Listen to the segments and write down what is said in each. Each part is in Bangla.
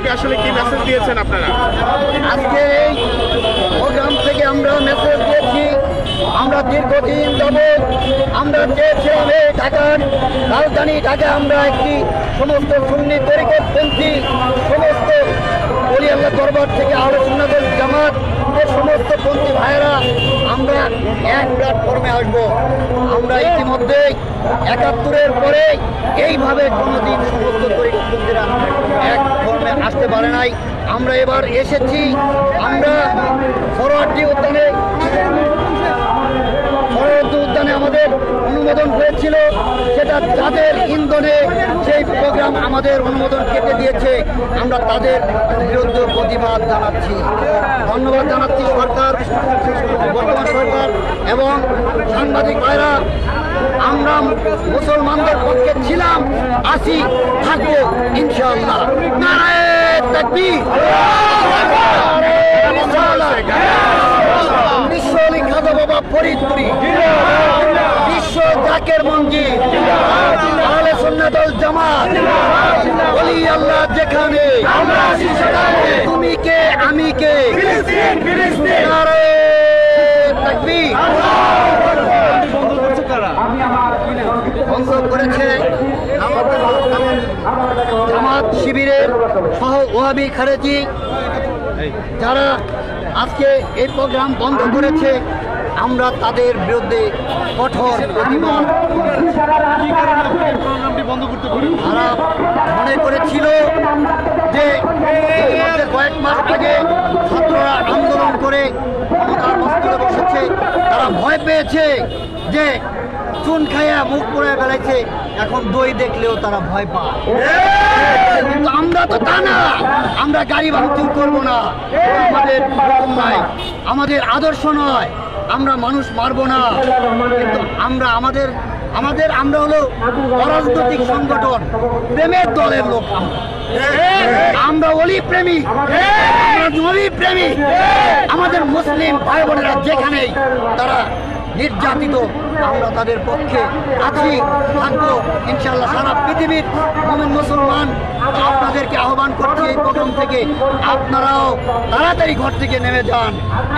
থেকে আসলে কি মেসেজ দিয়েছেন আপনারা? আজকে এই প্রোগ্রাম থেকে আমরা মেসেজ দিয়েছি, আমরা দীর্ঘদিন যাবৎ আমরা চেয়েছিলাম এই ঢাকার রাজধানী ঢাকা আমরা একটি সমস্ত সুন্নি তরিকতপন্থী সমস্ত ওলি আল্লাহ দরবার থেকে আহলে সুন্নাত ওয়াল জামাত সমস্ত পন্থী ভাইয়েরা আমরা এক প্ল্যাটফর্মে আসবো। আমরা ইতিমধ্যে ৭১-এর পরে এইভাবে কোনোদিন সমস্ত তরিকতপন্থীরা এক ফর্মে আসতে পারে নাই। আমরা এবার এসেছি, আমরা ফরওয়ার্ডি উদ্যানে আমাদের অনুমোদন হয়েছিল, সেটা যাদের ইন্ধনে সেই প্রোগ্রাম আমাদের অনুমোদন কেটে দিয়েছে, আমরা তাদের বিরুদ্ধে প্রতিবাদ জানাচ্ছি, ধন্যবাদ জানাচ্ছি সরকার, বর্তমান সরকার এবং সাংবাদিক ভাইরা। আমরা মুসলমানদের পক্ষে ছিলাম, আছি, থাকবো ইনশাআল্লাহ। নারায়ে তাকবীর, বিশ্ব আলী খাজা বাবা ফরিদপুরি, বিশ্ব জাকের মঞ্জিল, আহলে সুন্নাত ওয়াল জামাত, ওলি আল্লাহ যেখানে, তুমি কে আমি কে, নারায়ে তাকবীর। বন্ধ করেছে জামাত শিবিরের সহ ওয়াহাবি খারেজি যারা আজকে এই প্রোগ্রাম বন্ধ করেছে, আমরা তাদের বিরুদ্ধে কঠোর প্রতিবাদ। তারা মনে করেছিল যে কয়েক মাস আগে ছাত্ররা আন্দোলন করে ক্ষমতার মস্তকে বসেছে, তারা ভয় পেয়েছে যে চুন খাইয়া মুখ পুড়ে বেড়াইছে, এখন দই দেখলেও তারা ভয় পায়। কিন্তু আমরা তো তা না, আমরা গাড়ি ভাঙচুর করবো না, আমাদের হুকুম নাই, আমাদের আদর্শ নয়, আমরা মানুষ মারবো না। কিন্তু আমরা আমরা হলো অরাজনৈতিক সংগঠন, প্রেমের দলের লোক, আমরা অলি প্রেমী, আমরা নবী প্রেমী। আমাদের মুসলিম ভাই বোনেরা যেখানেই তারা নির্যাতিত, আমরা তাদের পক্ষে আছি, থাকবো ইনশাআল্লাহ। সারা পৃথিবীর মুমিন মুসলমান আপনাদেরকে আহ্বান করছি এই প্রোগ্রাম থেকে, আপনারাও তাড়াতাড়ি ঘর থেকে নেমে যান।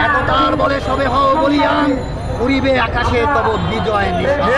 একতার বলে সবে হও বলিয়ান, উড়িবে আকাশে তব বিজয় নিশান।